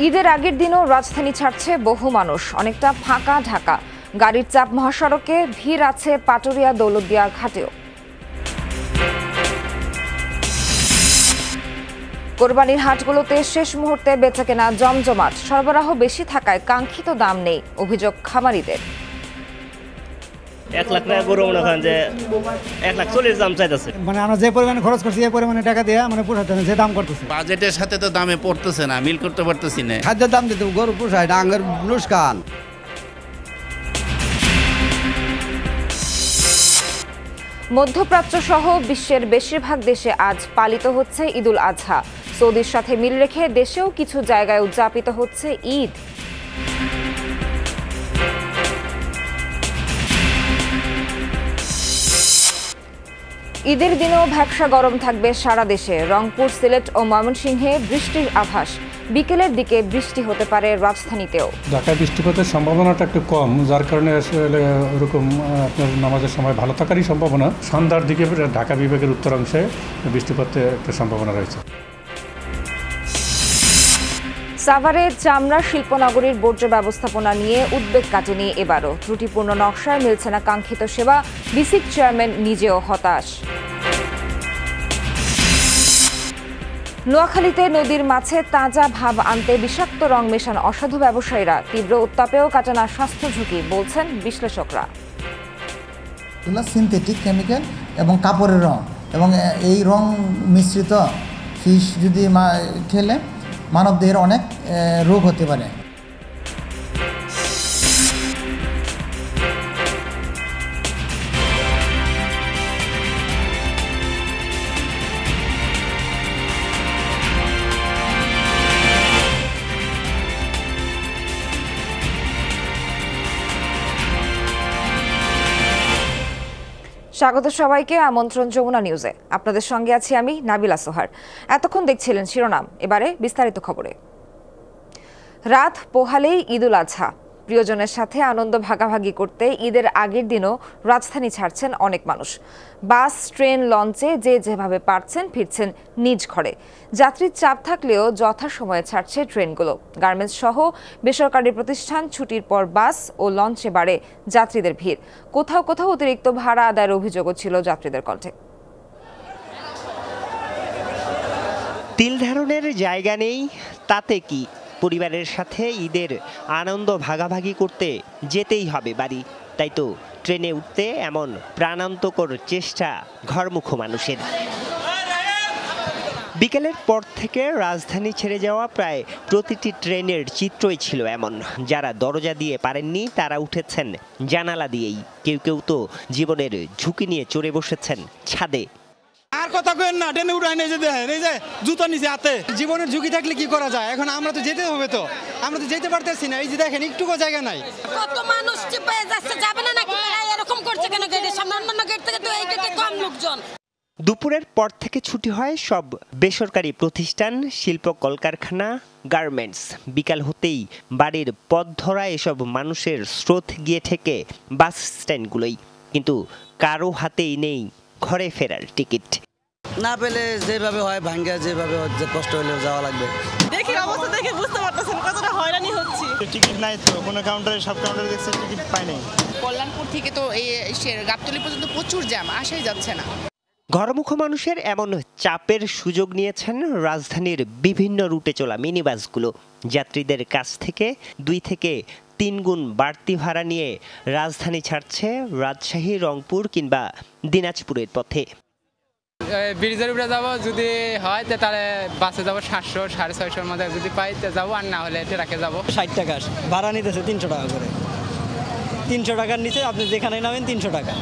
ঈদের আগের দিনও রাজধানী ছাড়ছে বহু মানুষ, অনেকটা ফাঁকা ঢাকা। গাড়ির চাপ মহাসড়কে, ভিড় আছে পাটুরিয়া দৌলতদিয়া ঘাটেও। কোরবানির হাটগুলোতে শেষ মুহূর্তে বেচাকেনা জমজমাট, সরবরাহ বেশি থাকায় কাঙ্ক্ষিত দাম নেই, অভিযোগ খামারিদের। 1 লাখ টাকা গরু মনে করেন যে 1,40,000 দাম চাইতেছে। মানে আমরা যে পরিমাণে খরচ করছি এই পরিমাণে টাকা দিয়ে মানে পোষাতে যে দাম করতেছে, বাজেটের সাথে তো দামে পড়তেছে না, মিল করতে পারতেছি না। খাদ্যের দাম দিতে গরু পোষায় ডাঙ্গের লুস্কান। মধ্যপ্রাচ্য সহ বিশ্বের বেশিরভাগ দেশে আজ পালিত হচ্ছে ঈদুল আজহা। সৌদির সাথে মিল রেখে দেশেও কিছু জায়গায় উদযাপিত হচ্ছে ঈদ। ঈদের দিনেও ভ্যাপসা গরম থাকবে সারা দেশে। রংপুর, সিলেট ও ময়মনসিংহে বৃষ্টির আভাস। বিকেলের দিকে বৃষ্টি হতে পারে রাজধানীতেও। ঢাকায় বৃষ্টিপাতের সম্ভাবনাটা একটু কম, যার কারণে আসলে ওরকম আপনার নামাজের সময় ভালো থাকারই সম্ভাবনা। সন্ধ্যার দিকে ঢাকা বিভাগের উত্তরাংশে বৃষ্টিপাতের একটা সম্ভাবনা রয়েছে। সাভারে চামড়া শিল্পনগরীর বর্জ্য ব্যবস্থাপনা নিয়ে উদ্বেগ কাটেনি এবারও। ত্রুটিপূর্ণ নকশায় মিলছে না কাঙ্ক্ষিত সেবা, বিসিক চেয়ারম্যান নিজেও হতাশ। নোয়াখালীতে নদীর মাছে তাজা ভাব আনতে বিষাক্ত রং মেশান অসাধু ব্যবসায়ীরা। তীব্র উত্তাপেও কাটে না স্বাস্থ্য ঝুঁকি, বলছেন বিশ্লেষকরা। সিনথেটিক কেমিক্যাল এবং কাপড়ের রং, এবং এই রং মিশ্রিত ফিশ যদি খেলে মানবদেহের অনেক রোগ হতে পারে। স্বাগত সবাইকে, আমন্ত্রণ যমুনা নিউজে। আপনাদের সঙ্গে আছি আমি নাবিলা সোহার। এতক্ষণ দেখছিলেন শিরোনাম, এবারে বিস্তারিত খবরে। রাত পোহালেই ঈদুল আজহা। প্রিয়জনের সাথে আনন্দ ভাগাভাগি করতে ঈদের আগের দিনও রাজধানী ছাড়ছেন অনেক মানুষ। বাস, ট্রেন, লঞ্চে যে যেভাবে পারছেন ফিরছেন নিজ ঘরে। যাত্রীর চাপ থাকলেও যথাসময়ে ছাড়ছে ট্রেনগুলো। গার্মেন্টস সহ বেসরকারি প্রতিষ্ঠান ছুটির পর বাস ও লঞ্চে বাড়ে যাত্রীদের ভিড়। কোথাও কোথাও অতিরিক্ত ভাড়া আদায়ের অভিযোগও ছিল যাত্রীদের কণ্ঠে। তিল ধারণের জায়গা নেই, তাতে কি? পরিবারের সাথে ঈদের আনন্দ ভাগাভাগি করতে যেতেই হবে বাড়ি। তাই তো ট্রেনে উঠতে এমন প্রাণান্তকর চেষ্টা ঘরমুখো মানুষের। বিকেলের পর থেকে রাজধানী ছেড়ে যাওয়া প্রায় প্রতিটি ট্রেনের চিত্রই ছিল এমন। যারা দরজা দিয়ে পারেননি তারা উঠেছেন জানালা দিয়েই। কেউ কেউ তো জীবনের ঝুঁকি নিয়ে চড়ে বসেছেন ছাদে। আর কথা কইেন না, ট্রেনে উঠাই নিয়ে যেতে হয়, এই যে জুতো নিচে হাতে। জীবনের ঝুঁকি থাকলে কি করা যায়? এখন আমরা তো যেতে হবে, তো আমরা তো যেতে পারতেছি না। এই যে দেখেন, একটুকু জায়গা নাই। কত মানুষ চেপে যাচ্ছে, যাবে না নাকি? এরকম করছে কেন? গেটের সামনে অন্যান্য গেট থেকে তো এই গেটে কম লোকজন। দুপুরের পর থেকে ছুটি হয় সব বেসরকারি প্রতিষ্ঠান, শিল্প কলকারখানা, গার্মেন্টস। বিকাল হতেই বাড়ির পথ ধরা এসব মানুষের স্রোত গিয়ে ঠেকে বাস স্ট্যান্ডগুলোই। কিন্তু কারো হাতেই নেই ঘরে ফেরার টিকিট। না পেলে যেভাবে হয় ভাঙ্গা, যেভাবে কষ্ট হলেও যাওয়া লাগবে। দেখি অবস্থা দেখে বুঝতে পারতেছেন কতটা হয়রানি হচ্ছে। টিকিট নাই তো কোনো কাউন্টারে, সব কাউন্টারে দেখছে টিকিট পাই নাই। কল্যাণপুর থেকে তো এই গাবতলী পর্যন্ত প্রচুর জ্যাম, আসাই যাচ্ছে না। ঘরমুখো মানুষের এমন চাপের সুযোগ নিয়েছেন রাজধানীর বিভিন্ন রুটে চলা মিনি বাসগুলো। যাত্রীদের কাছ থেকে 2 থেকে 3 গুণ বাড়তি ভাড়া নিয়ে রাজধানী ছাড়ছে রাজশাহী, রংপুর কিংবা দিনাজপুরের পথে। ব্রিজের উপরে যাবো, যদি হয় তাহলে বাসে যাবো 700 650-র মধ্যে, যদি পাই যাবো, আর না হলে ট্রাকে যাবো। 60 টাকা ভাড়া নিতেছে, 300 টাকা করে। 300 টাকার নিচে আপনি যেখানে নামেন 300 টাকা।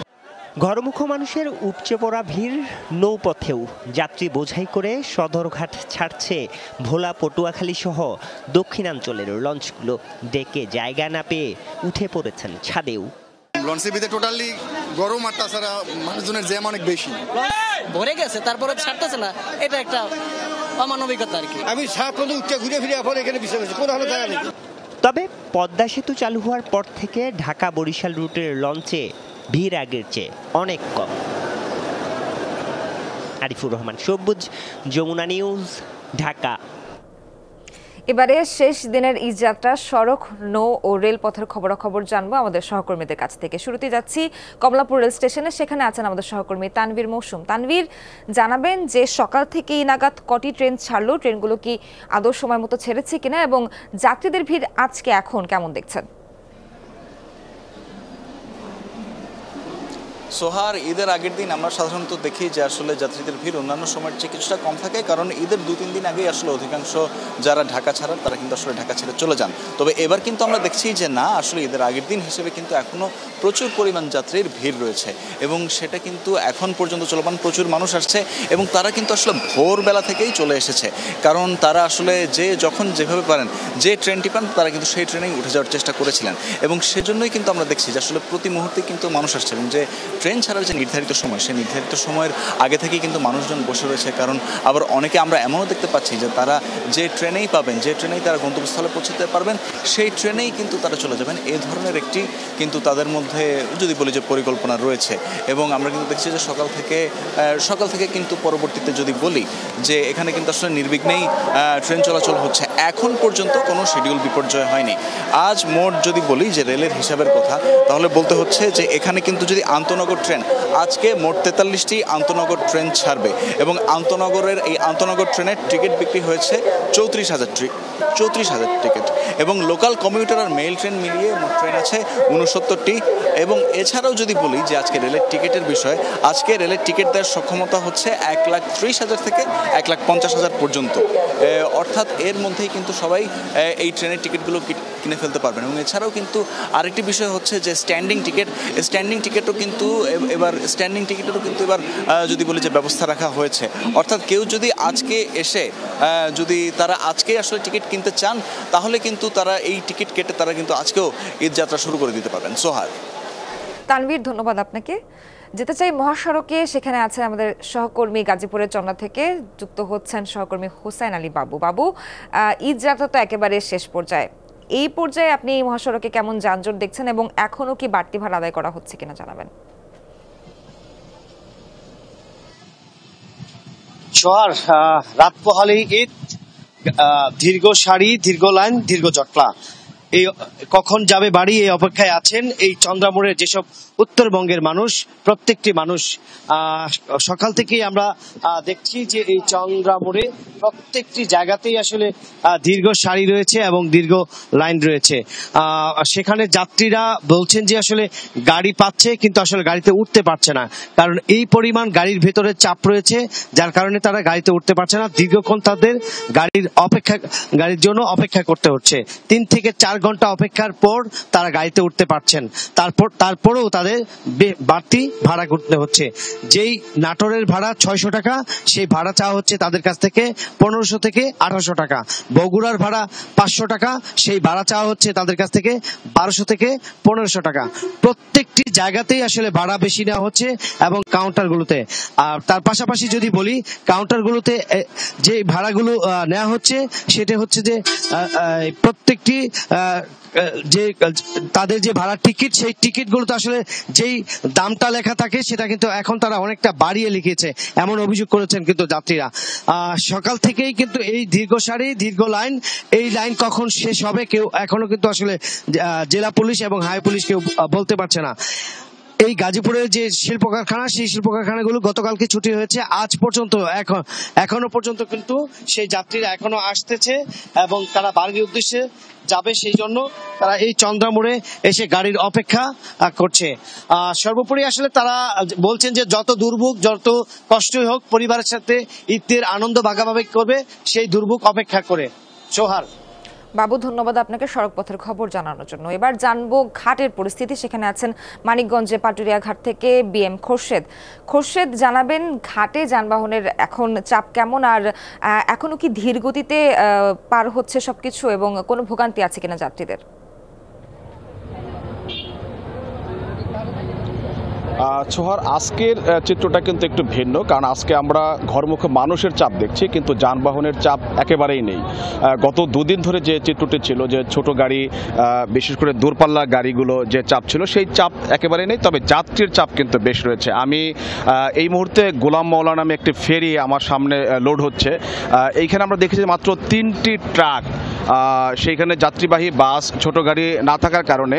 ঘরমুখো মানুষের উপচে পড়া ভিড় নৌপথেও। যাত্রী বোঝাই করে সদরঘাট ছাড়ছে ভোলা, পটুয়াখালী সহ দক্ষিণাঞ্চলের লঞ্চগুলো। ডেকে জায়গা না পেয়ে উঠে পড়েছেন ছাদেও। লঞ্চের ভিতরে টোটালি গরম, আর তাছাড়া মানুষজনের জ্যাম অনেক বেশি, ভরে গেছে, তারপরে ছাড়তেছে না। এটা একটা অমানবিকতা আর কি। আমি ঘুরে ফিরে এখন এখানে বসে বসে কোনো জায়গা নেই। তবে পদ্মা সেতু চালু হওয়ার পর থেকে ঢাকা বরিশাল রুটের লঞ্চে ভিড় আগের চেয়ে অনেক কম। আরিফুর রহমান সবুজ, যমুনা নিউজ, ঢাকা। এবারে শেষ দিনের ঈদযাত্রা সড়ক, নৌ ও রেলপথের খবরাখবর জানবো আমাদের সহকর্মীদের কাছ থেকে। শুরুতে যাচ্ছি কমলাপুর রেল স্টেশনে, সেখানে আছেন আমাদের সহকর্মী তানভীর মৌসুম। তানভীর, জানাবেন যে সকাল থেকে এই নাগাদ কটি ট্রেন ছাড়লো, ট্রেনগুলো কি আদৌ সময় মতো ছেড়েছে কিনা এবং যাত্রীদের ভিড় আজকে এখন কেমন দেখছেন? সোহার, ঈদের আগের দিন আমরা সাধারণত দেখি যে আসলে যাত্রীদের ভিড় অন্যান্য সময়ের চেয়ে কিছুটা কম থাকে, কারণ ঈদের 2-3 দিন আগেই আসলে অধিকাংশ যারা ঢাকা ছাড়ার তারা কিন্তু আসলে ঢাকা ছেড়ে চলে যান। তবে এবার কিন্তু আমরা দেখছি যে না, আসলে ঈদের আগের দিন হিসেবে কিন্তু এখনও প্রচুর পরিমাণ যাত্রীর ভিড় রয়েছে এবং সেটা কিন্তু এখন পর্যন্ত চলমান। প্রচুর মানুষ আসছে এবং তারা কিন্তু আসলে ভোরবেলা থেকেই চলে এসেছে, কারণ তারা আসলে যে যখন যেভাবে পারেন যে ট্রেনটি পান তারা কিন্তু সেই ট্রেনেই উঠে যাওয়ার চেষ্টা করেছিলেন এবং সেজন্যই কিন্তু আমরা দেখছি যে আসলে প্রতি মুহূর্তে কিন্তু মানুষ আসছে এবং যে ট্রেন ছাড়ার যে নির্ধারিত সময়, সেই নির্ধারিত সময়ের আগে থেকেই কিন্তু মানুষজন বসে রয়েছে। কারণ আবার অনেকে আমরা এমনও দেখতে পাচ্ছি যে তারা যে ট্রেনেই পাবেন, যে ট্রেনেই তারা গন্তব্যস্থলে পৌঁছতে পারবেন, সেই ট্রেনেই কিন্তু তারা চলে যাবেন। এই ধরনের একটি কিন্তু তাদের মধ্যে যদি বলি যে পরিকল্পনা রয়েছে এবং আমরা কিন্তু দেখছি যে সকাল থেকে কিন্তু পরবর্তীতে যদি বলি যে এখানে কিন্তু আসলে নির্বিঘ্নেই ট্রেন চলাচল হচ্ছে। এখন পর্যন্ত কোনো শিডিউল বিপর্যয় হয়নি। আজ মোট যদি বলি যে রেলের হিসাবের কথা, তাহলে বলতে হচ্ছে যে এখানে কিন্তু যদি আন্তনগর ট্রেন, আজকে মোট 43টি আন্তনগর ট্রেন ছাড়বে এবং এই আন্তনগর ট্রেনের টিকিট বিক্রি হয়েছে 34,000 টিকিট এবং লোকাল কমিউটার আর মেইল ট্রেন মিলিয়ে মোট ট্রেন আছে 69টি। এবং এছাড়াও যদি বলি যে আজকে রেলের টিকিটের বিষয়ে, আজকে রেলের টিকিট দেওয়ার সক্ষমতা হচ্ছে 1,30,000 থেকে 1,50,000 পর্যন্ত, অর্থাৎ এর মধ্যেই কিন্তু সবাই এই ট্রেনের টিকিটগুলো কিনে ফেলতে পারবেন। এবং এছাড়াও কিন্তু আরেকটি বিষয় হচ্ছে যে স্ট্যান্ডিং টিকিটও কিন্তু এবার যদি বলি যে ব্যবস্থা রাখা হয়েছে, অর্থাৎ কেউ যদি আজকে এসে যদি তারা আজকে আসলে টিকিট কিনতে চান, তাহলে কিন্তু তারা এই টিকিট কেটে তারা কিন্তু আজকেও ঈদযাত্রা শুরু করে দিতে পারবেন। সোহার। তানভীর, ধন্যবাদ আপনাকে। যেতে চাই মহাসড়কে, সেখানে আছেন আমাদের সহকর্মী গাজীপুরের চন্দ্রা থেকে যুক্ত হচ্ছেন সহকর্মী হোসেন আলী বাবু। ঈদযাত্রা তো একেবারে শেষ পর্যায়ে, এই পর্যায়ে আপনি মহাসড়কে কেমন যানজট দেখছেন এবং এখনো কি বাড়তি ভাড়া আদায় করা হচ্ছে কিনা জানাবেন। সোহার, রাত পোহালেই ঈদ, দীর্ঘ সারি, দীর্ঘ লাইন, দীর্ঘ জটলা। এই কখন যাবে বাড়ি এই অপেক্ষায় আছেন এই চন্দ্রামোড়ের যেসব উত্তরবঙ্গের মানুষ, প্রত্যেকটি মানুষ। সকাল থেকেই আমরা দেখছি যে এই চন্দ্রামোড়ে প্রত্যেকটি জায়গাতেই আসলে দীর্ঘ সারি রয়েছে এবং দীর্ঘ লাইন রয়েছে। সেখানে যাত্রীরা বলছেন যে আসলে গাড়ি পাচ্ছে কিন্তু আসলে গাড়িতে উঠতে পারছে না, কারণ এই পরিমাণ গাড়ির ভেতরে চাপ রয়েছে, যার কারণে তারা গাড়িতে উঠতে পারছে না। দীর্ঘক্ষণ তাদের গাড়ির জন্য অপেক্ষা করতে হচ্ছে। 3 থেকে 4 ঘন্টা অপেক্ষার পর তারা গাড়িতে উঠতে পারছেন। তারপরেও তাদের বাড়তি ভাড়া করতে হচ্ছে। যেই নাটোরের ভাড়া 600 টাকা, সেই ভাড়া চাওয়া হচ্ছে তাদের কাছ থেকে 1500 থেকে 1800 টাকা। বগুড়ার ভাড়া 500 টাকা, সেই ভাড়া চাওয়া হচ্ছে তাদের কাছ থেকে 1200 থেকে 1500 টাকা। প্রত্যেকটি জায়গাতেই আসলে ভাড়া বেশি নেওয়া হচ্ছে এবং কাউন্টারগুলোতে। আর তার পাশাপাশি যদি বলি, কাউন্টারগুলোতে যে ভাড়াগুলো নেওয়া হচ্ছে সেটা হচ্ছে যে প্রত্যেকটি যে তাদের যে ভাড়া টিকিট, সেই টিকিটগুলোতে আসলে যেই দামটা লেখা থাকে সেটা কিন্তু এখন তারা অনেকটা বাড়িয়ে লিখেছে, এমন অভিযোগ করেছেন কিন্তু যাত্রীরা। সকাল থেকেই কিন্তু এই দীর্ঘ সারি, দীর্ঘ লাইন, এই লাইন কখন শেষ হবে কেউ এখনো কিন্তু আসলে জেলা পুলিশ এবং হাই পুলিশ কেউ বলতে পারছে না। এই গাজীপুরের যে শিল্প কারখানা, সেই শিল্প কারখানাগুলো গতকালকে ছুটি হয়েছে। আজ পর্যন্ত এখনো পর্যন্ত কিন্তু সেই যাত্রীরা এখনো আসতেছে এবং তারা বাড়ির উদ্দেশ্যে যাবে, সেই জন্য তারা এই চন্দ্রামোড়ে এসে গাড়ির অপেক্ষা করছে। সর্বোপরি আসলে তারা বলছেন যে যত দুর্ভোগ, যত কষ্টই হোক, পরিবারের সাথে ঈদের আনন্দ ভাগাভাগি করবে সেই দুর্ভোগ অপেক্ষা করে। সোহার। বাবু, ধন্যবাদ আপনাকে সড়ক পথের খবর জানানোর জন্য। এবার জানবো ঘাটের পরিস্থিতি। সেখানে আছেন মানিকগঞ্জে পাটুরিয়া ঘাট থেকে বিএম খোরশেদ, জানাবেন ঘাটে যানবাহনের এখন চাপ কেমন, আর এখনো কি ধীর গতিতে পার হচ্ছে সবকিছু এবং কোনো ভোগান্তি আছে কিনা যাত্রীদের? সোহার, আজকের চিত্রটা কিন্তু একটু ভিন্ন, কারণ আজকে আমরা ঘরমুখে মানুষের চাপ দেখছি কিন্তু যানবাহনের চাপ একেবারেই নেই। গত 2 দিন ধরে যে চিত্রটি ছিল যে ছোট গাড়ি, বিশেষ করে দূরপাল্লা গাড়িগুলো যে চাপ ছিল, সেই চাপ একেবারেই নেই, তবে যাত্রীর চাপ কিন্তু বেশ রয়েছে। আমি এই মুহূর্তে গোলাম মওলা নামে একটি ফেরি আমার সামনে লোড হচ্ছে। এইখানে আমরা দেখেছি মাত্র 3টি ট্রাক সেইখানে যাত্রীবাহী বাস ছোট গাড়ি না থাকার কারণে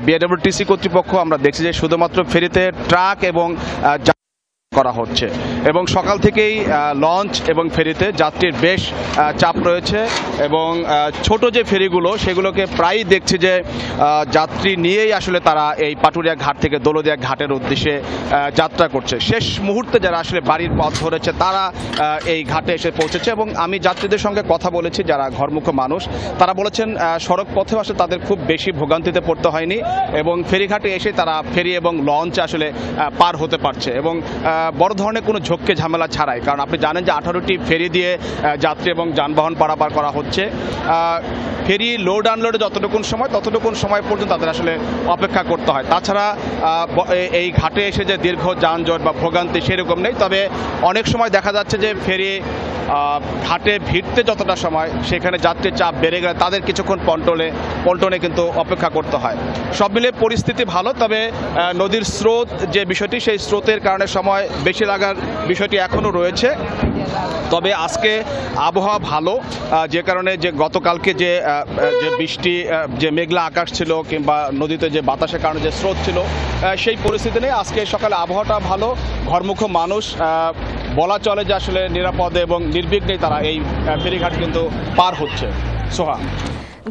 বিআরডব্লিউটিসি কর্তৃপক্ষ আমরা দেখছি যে শুধুমাত্র ফেরিতে ট্রাক এবং করা হচ্ছে এবং সকাল থেকেই লঞ্চ এবং ফেরিতে যাত্রীর বেশ চাপ রয়েছে এবং ছোট যে ফেরিগুলো সেগুলোকে প্রায়ই দেখছি যে যাত্রী নিয়েই আসলে তারা এই পাটুরিয়া ঘাট থেকে দৌলদিয়া ঘাটের উদ্দেশ্যে যাত্রা করছে। শেষ মুহূর্তে যারা আসলে বাড়ির পথ ধরেছে তারা এই ঘাটে এসে পৌঁছেছে এবং আমি যাত্রীদের সঙ্গে কথা বলেছি যারা ঘরমুখো মানুষ, তারা বলেছেন সড়ক পথে আসলে তাদের খুব বেশি ভোগান্তিতে পড়তে হয়নি এবং ফেরিঘাটে এসে তারা ফেরি এবং লঞ্চ আসলে পার হতে পারছে এবং বড় ধরনের কোনো ঝক্কি ঝামেলা ছাড়াই, কারণ আপনি জানেন যে 18টি ফেরি দিয়ে যাত্রী এবং যানবাহন পারাপার করা হচ্ছে। ফেরি লোড আনলোডে ততটুকুন সময় পর্যন্ত তাদের আসলে অপেক্ষা করতে হয়। তাছাড়া এই ঘাটে এসে যে দীর্ঘ যানজট বা ভোগান্তি সেরকম নেই, তবে অনেক সময় দেখা যাচ্ছে যে ফেরি ঘাটে ভিড়তে যতটা সময় সেখানে যাত্রীর চাপ বেড়ে গেলে তাদের কিছুক্ষণ পল্টনে কিন্তু অপেক্ষা করতে হয়। সব মিলে পরিস্থিতি ভালো, তবে নদীর স্রোত যে বিষয়টি সেই স্রোতের কারণে সময় বেশি লাগার বিষয়টি এখনও রয়েছে। তবে আজকে আবহাওয়া ভালো, যে কারণে যে গতকালকে যে বৃষ্টি যে মেঘলা আকাশ ছিল কিংবা নদীতে যে বাতাসের কারণে যে স্রোত ছিল সেই পরিস্থিতি নেই। আজকে সকালে আবহাওয়াটা ভালো, ঘরমুখো মানুষ বলা চলে যে আসলে নিরাপদে এবং নির্বিঘ্নে তারা এই ফেরিঘাট কিন্তু পার হচ্ছে। সোহা,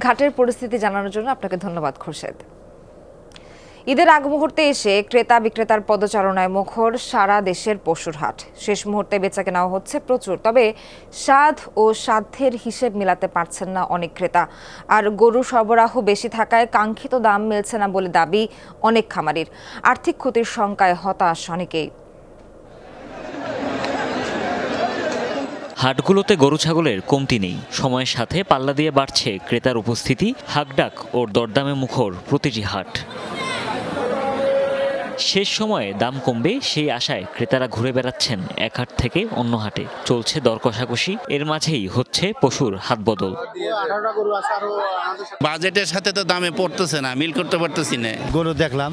ঘাটের পরিস্থিতি জানানোর জন্য আপনাকে ধন্যবাদ খোরশেদ। ঈদের আগ মুহূর্তে এসে ক্রেতা বিক্রেতার পদচারণায় মুখর সারা দেশের পশুর হাট। শেষ মুহূর্তে বেচাকেনাও হচ্ছে প্রচুর, তবে স্বাদ ও সাধ্যের হিসেব মিলাতে পারছেন না অনেক ক্রেতা। আর গরু সরবরাহ বেশি থাকায় কাঙ্ক্ষিত দাম মিলছে না বলে দাবি অনেক খামারির। আর্থিক ক্ষতির শঙ্কায় হতাশ অনেকেই। হাটগুলোতে গরু ছাগলের কমতি নেই, সময়ের সাথে পাল্লা দিয়ে বাড়ছে ক্রেতার উপস্থিতি। হাকডাক ও দরদামে মুখর প্রতিটি হাট। শেষ সময়ে দাম কমবে সেই আশায় ক্রেতারা ঘুরে বেড়াচ্ছেন এক হাট থেকে অন্য হাটে। চলছে দর কষাকষি, এর মাঝেই হচ্ছে পশুর হাত বদল। বাজেটের সাথে তো দামে পড়তেছে না, মিল করতে পারতেছি না। গরু দেখলাম,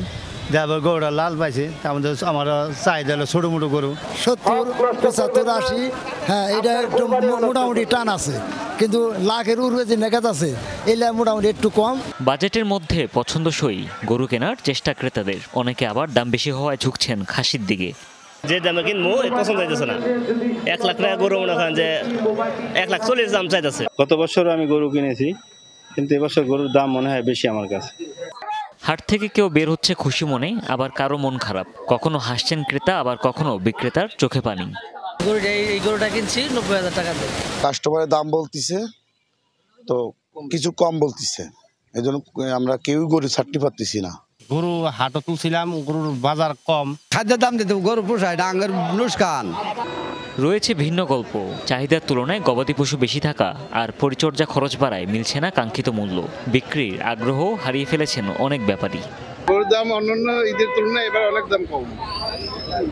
যাবার গরুটা লাল পাইছে, আমাদের আমার চাহিদা হলো ছোটো মোটো গরু 70, 75, 80। হ্যাঁ, এটা একটু মোটামুটি টান আছে, কিন্তু লাখের উর্বে যে নেকাত আছে এলা মোটামুটি একটু কম। বাজেটের মধ্যে পছন্দসই গরু কেনার চেষ্টা ক্রেতাদের। অনেকে আবার দাম বেশি হওয়ায় ঝুঁকছেন খাসির দিকে। যে দামে কিনবো পছন্দ হইতেছে না। 1 লাখ টাকা গরু মনে করেন যে 1,40,000 দাম চাইতেছে। গত বছর আমি গরু কিনেছি, কিন্তু এবছর গরুর দাম মনে হয় বেশি আমার কাছে। হাট থেকে কেউ বের হচ্ছে খুশি মনে, আবার কারো মন খারাপ। কখনো হাসছেন ক্রেতা, আবার কখনো বিক্রেতার চোখে পানি। এই গরুটা কিনছি 90,000 টাকা দিয়ে। কাস্টমারের দাম বলতিছে তো কিছু কম বলতিছে, এই জন্য আমরা কেউ গরু ছাড়তে পারতেছি না। গরু হাটও তুলছিলাম, গরুর বাজার কম, খাদ্যের দাম দিতে গরু পোষায় ডাঙ্গের নুসকান। রয়েছে ভিন্ন গল্প। চাহিদার তুলনায় গবাদি পশু বেশি থাকা আর পরিচর্যা খরচ বাড়ায় মিলছে না কাঙ্ক্ষিত মূল্য। বিক্রির আগ্রহ হারিয়ে ফেলেছেন অনেক ব্যাপারী। গরুর দাম অন্যান্য ঈদের তুলনায় এবার অনেক দাম কম।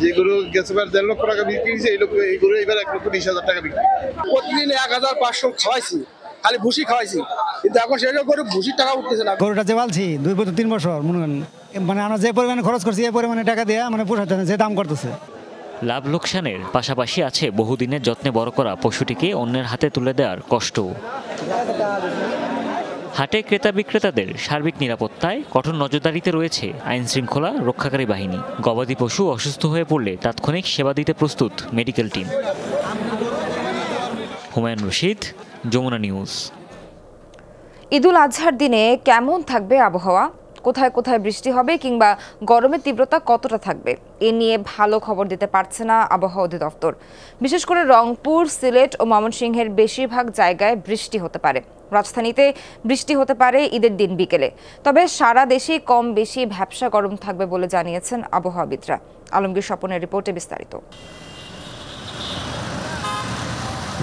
যে গরু গেছবার 1.5 লক্ষ টাকা বিক্রি হয়েছে, এই গরু এবার 1,20,000 টাকা বিক্রি। প্রতিদিন 1,500 খাওয়াইছি, খালি ভুসি খাওয়াইছি, কিন্তু এখন সেটা গরু ভুসির টাকা উঠতেছে না। গরুটা যে পালছি 2 বছর 3 বছর মনে করেন, মানে আমরা যে পরিমাণে খরচ করছি এই পরিমাণে টাকা দিয়ে মানে পোষাতে যে দাম করতেছে। লাভ লোকসানের পাশাপাশি আছে বহুদিনের যত্নে বড় করা পশুটিকে অন্যের হাতে তুলে দেওয়ার কষ্ট। হাটে ক্রেতা বিক্রেতাদের সার্বিক নিরাপত্তায় কঠোর নজরদারিতে রয়েছে আইন শৃঙ্খলা রক্ষাকারী বাহিনী। গবাদি পশু অসুস্থ হয়ে পড়লে তাৎক্ষণিক সেবা দিতে প্রস্তুত medical team. Humayun Rashid, Jamuna news. ঈদুল আজহার দিনে কেমন থাকবে আবহাওয়া, কোথায় কোথায় বৃষ্টি হবে কিংবা গরমের তীব্রতা কতটা থাকবে, এ নিয়ে ভালো খবর দিতে পারছে না আবহাওয়া অধিদপ্তর। বিশেষ করে রংপুর, সিলেট ও ময়মনসিংহের বেশিরভাগ জায়গায় বৃষ্টি হতে পারে। রাজধানীতে বৃষ্টি হতে পারে ঈদের দিন বিকেলে। তবে সারা দেশে কম বেশি ভ্যাপসা গরম থাকবে বলে জানিয়েছেন আবহাওয়াবিদরা। আলমগীর স্বপনের রিপোর্টে বিস্তারিত।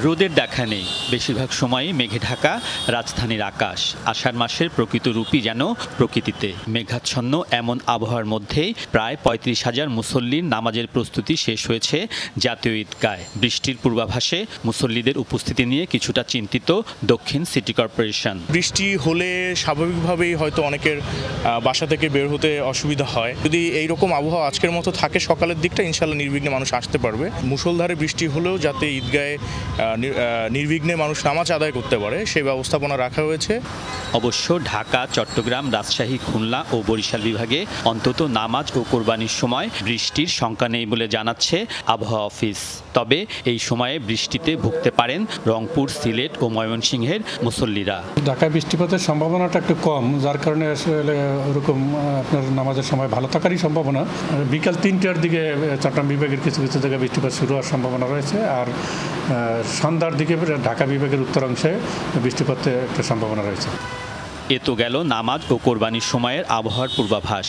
রোদের দেখা নেই, বেশিরভাগ সময়ই মেঘে ঢাকা রাজধানীর আকাশ। আষাঢ় মাসের প্রকৃত রূপই যেন প্রকৃতিতে। মেঘাচ্ছন্ন এমন আবহাওয়ার মধ্যেই প্রায় 35,000 মুসল্লির নামাজের প্রস্তুতি শেষ হয়েছে জাতীয় ঈদগায়। বৃষ্টির পূর্বাভাসে মুসল্লিদের উপস্থিতি নিয়ে কিছুটা চিন্তিত দক্ষিণ সিটি কর্পোরেশন। বৃষ্টি হলে স্বাভাবিকভাবেই হয়তো অনেকের বাসা থেকে বের হতে অসুবিধা হয়। যদি এইরকম আবহাওয়া আজকের মতো থাকে সকালের দিকটা, ইনশাল্লাহ নির্বিঘ্নে মানুষ আসতে পারবে। মুষলধারে বৃষ্টি হলেও যাতে ঈদগাহে নির্বিঘ্নে মানুষ নামাজ আদায় করতে পারে সেই ব্যবস্থাপনা রাখা হয়েছে। অবশ্য ঢাকা, চট্টগ্রাম, রাজশাহী, খুলনা ও বরিশাল বিভাগে অন্তত নামাজ ও কোরবানির সময় বৃষ্টির শঙ্কা নেই বলে জানাচ্ছে আবহাওয়া অফিস। তবে এই সময়ে বৃষ্টিতে ভুগতে পারেন রংপুর, সিলেট ও ময়মনসিংহের মুসল্লিরা। ঢাকায় বৃষ্টিপাতের সম্ভাবনাটা একটু কম, যার কারণে আসলে ওরকম আপনার নামাজের সময় ভালো থাকারই সম্ভাবনা। বিকাল 3টার দিকে চট্টগ্রাম বিভাগের কিছু কিছু জায়গায় বৃষ্টিপাত শুরু হওয়ার সম্ভাবনা রয়েছে, আর সন্ধ্যার দিকে ঢাকা বিভাগের উত্তরাংশে বৃষ্টিপাতের একটা সম্ভাবনা রয়েছে। এ তো গেল নামাজ ও কোরবানির সময়ের আবহাওয়ার পূর্বাভাস।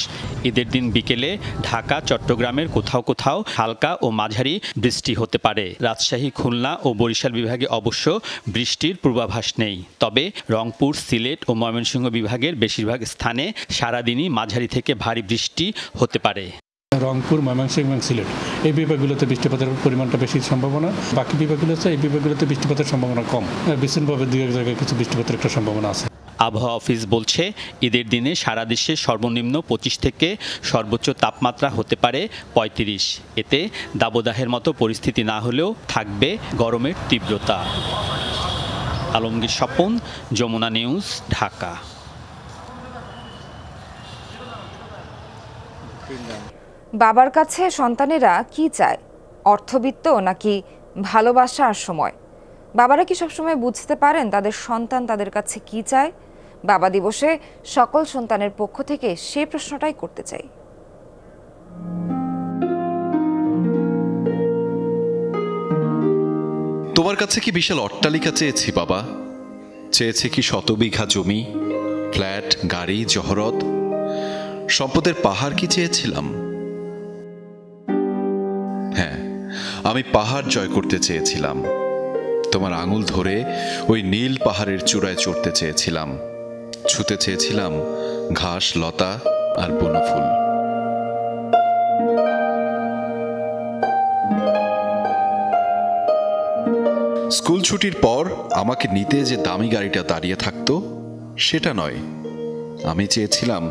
ঈদের দিন বিকেলে ঢাকা, চট্টগ্রামের কোথাও কোথাও হালকা ও মাঝারি বৃষ্টি হতে পারে। রাজশাহী, খুলনা ও বরিশাল বিভাগে অবশ্য বৃষ্টির পূর্বাভাস নেই। তবে রংপুর, সিলেট ও ময়মনসিংহ বিভাগের বেশিরভাগ স্থানে সারাদিনই মাঝারি থেকে ভারী বৃষ্টি হতে পারে। রংপুর, ময়মনসিংহ এবং সিলেট এই বিভাগগুলোতে বৃষ্টিপাতের পরিমাণটা বেশি সম্ভাবনা। বাকি বিভাগগুলো আছে, এই বিভাগগুলোতে বৃষ্টিপাতের সম্ভাবনা কম। বিচ্ছিন্নভাবে দুই এক জায়গায় কিছু বৃষ্টিপাতের একটা সম্ভাবনা আছে। আবহাওয়া অফিস বলছে, ঈদের দিনে সারা দেশে সর্বনিম্ন 25 থেকে সর্বোচ্চ তাপমাত্রা হতে পারে 35। এতে দাবদাহের মতো পরিস্থিতি না হলেও থাকবে গরমের তীব্রতা। আলমগীর স্বপন, যমুনা নিউজ, ঢাকা। বাবার কাছে সন্তানেরা কি চায়? অর্থবিত্ত নাকি ভালোবাসা আর সময়? বাবারা কি সবসময় বুঝতে পারেন তাদের সন্তান তাদের কাছে কি চায়? বাবা দিবসে সকল সন্তানের পক্ষ থেকে সেই প্রশ্নটাই করতে চাই। তোমার কাছে কি বিশাল অট্টালিকা চেয়েছি বাবা? চেয়েছি কি শতবিঘা জমি, ফ্ল্যাট, গাড়ি, জহরত, সম্পদের পাহাড় কি চেয়েছিলাম? হ্যাঁ, আমি পাহাড় জয় করতে চেয়েছিলাম। তোমার আঙুল ধরে ওই নীল পাহাড়ের চূড়ায় চড়তে চেয়েছিলাম। ছুতে চেয়েছিলাম ঘাস, লতা আর বনফুল। স্কুল ছুটির পর আমাকে নিতে যে দামি গাড়িটা দাঁড়িয়ে থাকতো সেটা নয়, আমি চেয়েছিলাম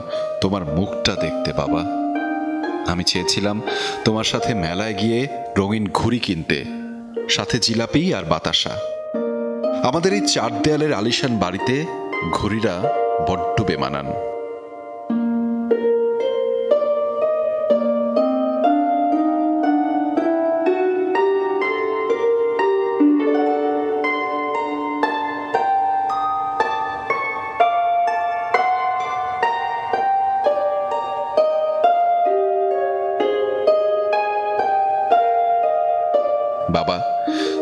তোমার মুখটা দেখতে বাবা। আমি চেয়েছিলাম তোমার সাথে মেলায় গিয়ে রঙিন ঘুড়ি কিনতে, সাথে জিলাপি আর বাতাসা। আমাদের এই 4 দেয়ালের আলিশান বাড়িতে ঘুড়িরা বড্ড বেমানান। বাবা,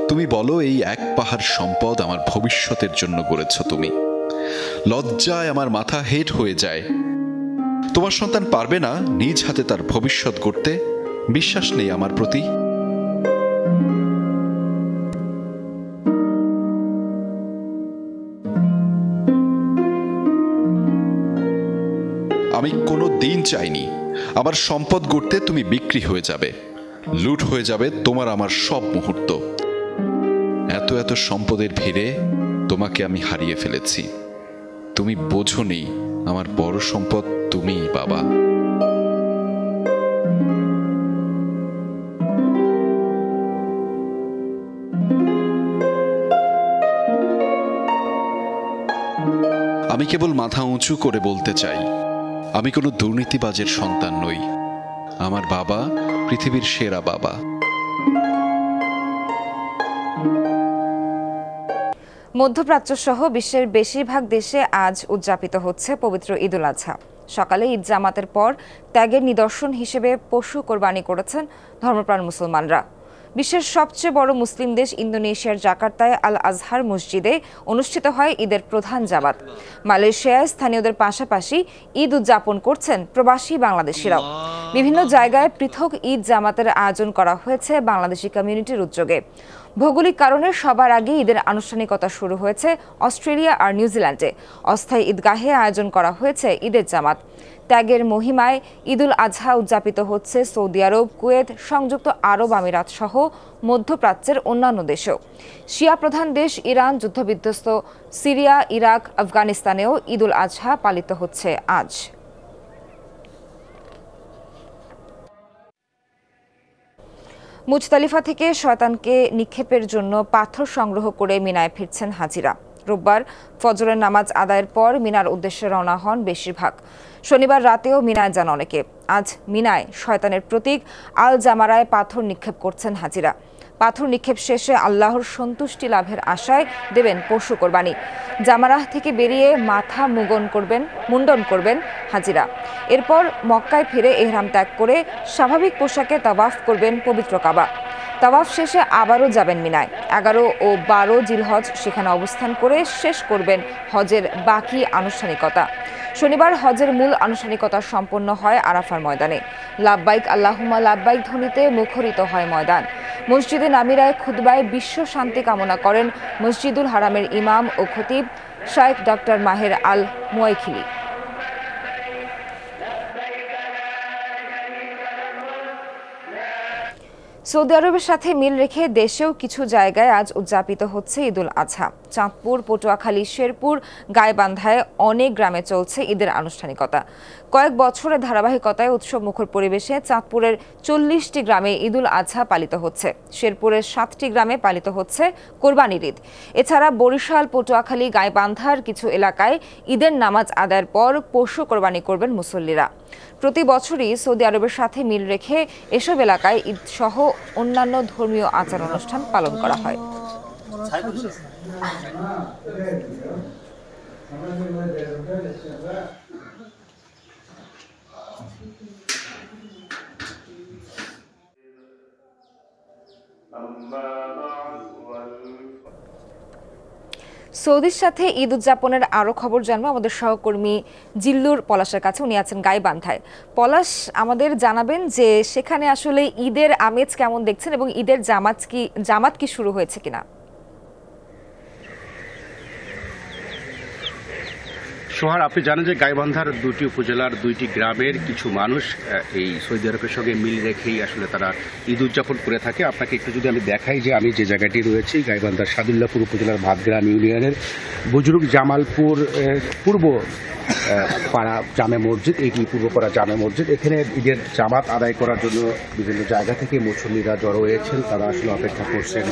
তুমি বলো, এই এক পাহাড় সম্পদ আমার ভবিষ্যতের জন্য গড়েছ তুমি। লজ্জায় আমার মাথা হেট হয়ে যায়। তোমার সন্তান পারবে না নিজ হাতে তার ভবিষ্যৎ গড়তে? বিশ্বাস নেই আমার প্রতি? আমি কোনো দিন চাইনি আমার সম্পদ গড়তে তুমি বিক্রি হয়ে যাবে, লুট হয়ে যাবে তোমার আমার সব মুহূর্ত। এত এত সম্পদের ভিড়ে তোমাকে আমি হারিয়ে ফেলেছি। তুমি বোঝোনি আমার বড় সম্পদ তুমিই বাবা। আমি কেবল মাথা উঁচু করে বলতে চাই, আমি কোনো দুর্নীতিবাজের সন্তান নই। আমার বাবা পৃথিবীর সেরা বাবা। মধ্যপ্রাচ্য সহ বিশ্বের বেশিরভাগ দেশে আজ উদযাপিত হচ্ছে পবিত্র ঈদুল আজহা। সকালে ঈদ জামাতের পর ত্যাগের নিদর্শন হিসেবে পশু কোরবানি করেছেন ধর্মপ্রাণ মুসলমানরা। বিশ্বের সবচেয়ে বড় মুসলিম দেশ ইন্দোনেশিয়ার জাকার্তায় আল আজহার মসজিদে অনুষ্ঠিত হয় ঈদের প্রধান জামাত। মালয়েশিয়ায় স্থানীয়দের পাশাপাশি ঈদ উদযাপন করছেন প্রবাসী বাংলাদেশিরাও। বিভিন্ন জায়গায় পৃথক ঈদ জামাতের আয়োজন করা হয়েছে বাংলাদেশি কমিউনিটির উদ্যোগে। ভৌগোলিক কারণে সবার আগে ঈদের আনুষ্ঠানিকতা শুরু হয়েছে অস্ট্রেলিয়া আর নিউজিল্যান্ডে। অস্থায়ী ঈদগাহে আয়োজন করা হয়েছে ঈদের জামাত। ত্যাগের মহিমায় ঈদুল আজহা উদযাপিত হচ্ছে সৌদি আরব, কুয়েত, সংযুক্ত আরব আমিরাত সহ মধ্যপ্রাচ্যের অন্যান্য দেশেও। শিয়া প্রধান দেশ ইরান, যুদ্ধবিধ্বস্ত সিরিয়া, ইরাক, আফগানিস্তানেও ঈদুল আজহা পালিত হচ্ছে আজ। মুজতালিফা থেকে শয়তানকে নিক্ষেপের জন্য পাথর সংগ্রহ করে মিনায় ফিরছেন হাজিরা। রোববার ফজরের নামাজ আদায়ের পর মিনার উদ্দেশ্যে রওনা হন বেশিরভাগ। শনিবার রাতেও মিনায় যান অনেকে। আজ মিনায় শয়তানের প্রতীক আল জামারায় পাথর নিক্ষেপ করছেন হাজিরা। পাথর নিক্ষেপ শেষে আল্লাহর সন্তুষ্টি লাভের আশায় দেবেন পশু কোরবানি। জামারাহ থেকে বেরিয়ে মাথা মুন্ডন করবেন হাজিরা। এরপর মক্কায় ফিরে এহরাম ত্যাগ করে স্বাভাবিক পোশাকে তাওয়াফ করবেন পবিত্র কাবা। তাওয়াফ শেষে আবারও যাবেন মিনায়। 11 ও 12 জিলহজ সেখানে অবস্থান করে শেষ করবেন হজের বাকি আনুষ্ঠানিকতা। শনিবার হজের মূল আনুষ্ঠানিকতা সম্পন্ন হয় আরাফার ময়দানে। লাব্বাইক আল্লাহুম্মা লাব্বাইক ধ্বনিতে মুখরিত হয় ময়দান। মসজিদে নামিরায় খুতবায় বিশ্ব শান্তি কামনা করেন মসজিদুল হারামের ইমাম ও খতিব শাইখ ডক্টর মাহের আল মুয়াইখিলি। সৌদি আরবের সাথে মিল রেখে দেশেও কিছু জায়গায় আজ উদযাপিত হচ্ছে ঈদুল আজহা। চাঁদপুর, পটুয়াখালী, শেরপুর, গাইবান্ধায় অনেক গ্রামে চলছে ঈদের আনুষ্ঠানিকতা। কয়েক বছরের ধারাবাহিকতায় উৎসব মুখর পরিবেশে চাঁদপুরের 40টি গ্রামে ঈদুল আজহা পালিত হচ্ছে। শেরপুরের 7টি গ্রামে পালিত হচ্ছে কোরবানির ঈদ। এছাড়া বরিশাল, পটুয়াখালী, গাইবান্ধার কিছু এলাকায় ঈদের নামাজ আদায়ের পর পশু কোরবানি করবেন মুসল্লিরা। প্রতি বছরই সৌদি আরবের সাথে মিল রেখে এসব এলাকায় ঈদ সহ অন্যান্য ধর্মীয় আচার অনুষ্ঠান পালন করা হয়। সৌদির সাথে ঈদ উদযাপনের আরো খবর জানবো আমাদের সহকর্মী জিল্লুর পলাশের কাছে। উনি আছেন গাইবান্ধায়। পলাশ, আমাদের জানাবেন যে সেখানে আসলে ঈদের আমেজ কেমন দেখছেন এবং ঈদের জামাত কি শুরু হয়েছে কিনা? সোহার, আপনি জানেন যে গাইবান্ধার 2টি উপজেলার 2টি গ্রামের কিছু মানুষ এই সৌদি আরবের সঙ্গে মিল রেখেই আসলে তারা ঈদ উদযাপন করে থাকে। আপনাকে একটু যদি আমি দেখাই যে আমি যে জায়গাটি রয়েছি গাইবান্ধার সাদুল্লাপুর উপজেলার ভাতগ্রাম ইউনিয়নের বুজরুক জামালপুর পূর্ব পাড়া জামে মসজিদ, এটি পূর্বপাড়া জামে মসজিদ। এখানে ঈদের জামাত আদায় করার জন্য বিভিন্ন জায়গা থেকে মুসল্লিরা জড়ো হয়েছেন। তারা আসলে অপেক্ষা করছেন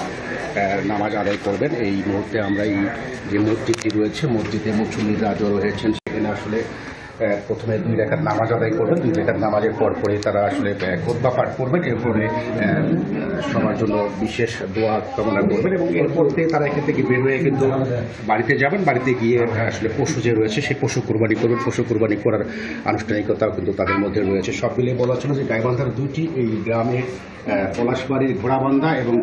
নামাজ আদায় করবেন। এই মুহূর্তে আমরা এই যে মসজিদটি রয়েছে মসজিদে মুসল্লিরা জড়ো হয়েছেন। সেখানে আসলে প্রথমে 2 রাকাত নামাজ আদায় করবেন। 2 রাকাত নামাজের পরে তারা আসলে খুতবা পাঠ করবেন। এরপরে সবার জন্য বিশেষ দোয়া কামনা করবেন এবং এরপর তারা এখান থেকে বের হয়ে কিন্তু বাড়িতে যাবেন। বাড়িতে গিয়ে আসলে পশু যে রয়েছে সেই পশু কোরবানি করবেন। পশু কোরবানি করার আনুষ্ঠানিকতাও কিন্তু তাদের মধ্যে রয়েছে। সব মিলিয়ে বলা ছিল যে গাইবান্ধার 2টি এই গ্রামে পলাশবাড়ির ঘোড়াবান্ধা এবং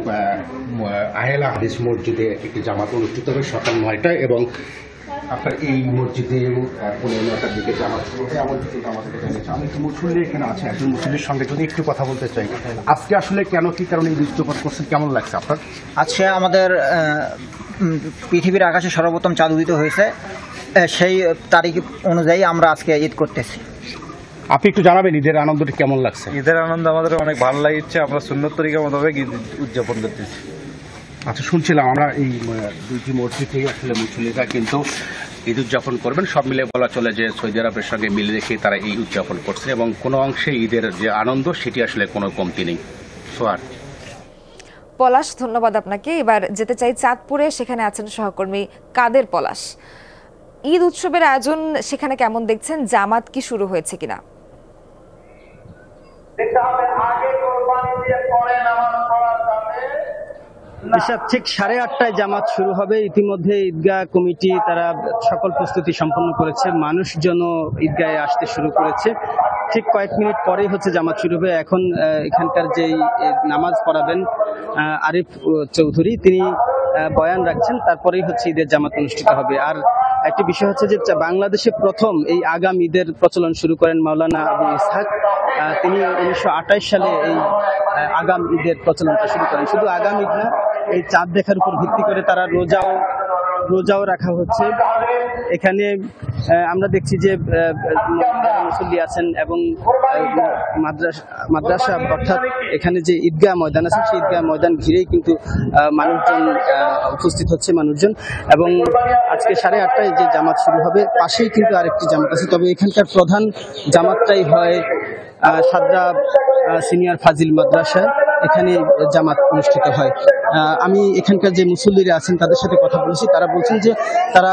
আহেলা হাদিস মসজিদে একটি জামাত অনুষ্ঠিত হবে সকাল 9টায় এবং আপনার এই মসজিদে 9:30টার দিকে জামাত শুরু হবে। আমাদের কিন্তু আমাদেরকে জানিয়েছে। আমি একটু মুসল্লি এখানে আছে, একজন মুসল্লির সঙ্গে যদি একটু কথা বলতে চাই। আজকে আসলে কি কারণে এই উদযাপন করছেন, কেমন লাগছে আপনার? আজকে আমাদের পৃথিবীর আকাশে সর্বপ্রথম চাঁদ উদিত হয়েছে, সেই তারিখ অনুযায়ী আমরা আজকে ঈদ করতেছি। আপনি একটু জানাবেন ঈদের আনন্দটি কেমন লাগছে? ঈদের আনন্দ আমাদের অনেক ভালো লাগছে। আমরা সুন্নত তরিকা মোতাবেক ঈদ উদযাপন করতেছি। আচ্ছা, শুনছিলাম আমরা এই 2টি মসজিদেই আসলে মুসল্লিরা কিন্তু ঈদ উদযাপন করবেন। সব মিলে বলা চলে যে সৌদি আরবের সঙ্গে মিলে রেখে তারা এই উদযাপন করছে এবং কোনো অংশে ঈদের যে আনন্দ সেটি আসলে কোনো কমতি নেই। সোয়ার পলাশ, ধন্যবাদ আপনাকে। এবার যেতে চাই চাঁদপুরে, সেখানে আছেন সহকর্মী কাদের পলাশ। ঈদ উৎসবের আয়োজন সেখানে কেমন দেখছেন? জামাত কি শুরু হয়েছে কিনা? ঠিক 8:30টায় জামাত শুরু হবে। ইতিমধ্যে ঈদগাহ কমিটি তারা সকল প্রস্তুতি সম্পন্ন করেছে। মানুষজন ঈদগাহে আসতে শুরু করেছে। ঠিক কয়েক মিনিট পরেই জামাত শুরু হবে। এখন এখানকার যে নামাজ পড়াবেন আরিফ চৌধুরী, তিনি বয়ান রাখছেন, তারপরেই ঈদের জামাত অনুষ্ঠিত হবে। আর একটি বিষয় হচ্ছে যে বাংলাদেশে প্রথম এই আগাম ঈদের প্রচলন শুরু করেন মাওলানা আবু ইসহাক। তিনি 1928 সালে এই আগাম ঈদের প্রচলনটা শুরু করেন। শুধু আগাম ঈদ না, এই চাঁদ দেখার উপর ভিত্তি করে তারা রোজাও রাখা হচ্ছে। এখানে আমরা দেখছি যে মুসল্লি আছেন এবং মাদ্রাসা অর্থাৎ এখানে যে ঈদগাহ ময়দান আছে সেই ঈদগাহ ময়দান ঘিরেই কিন্তু মানুষজন উপস্থিত হচ্ছে মানুষজন। এবং আজকে 8:30টায় যে জামাত শুরু হবে, পাশেই কিন্তু আরেকটি জামাত আছে। তবে এখানকার প্রধান জামাতটাই হয় সাদরা সিনিয়র ফাজিল মাদ্রাসা। এখানে জামাত অনুষ্ঠিত হয়। আমি এখানকার যে মুসল্লিরা আছেন তাদের সাথে কথা বলেছি, তারা বলছেন যে তারা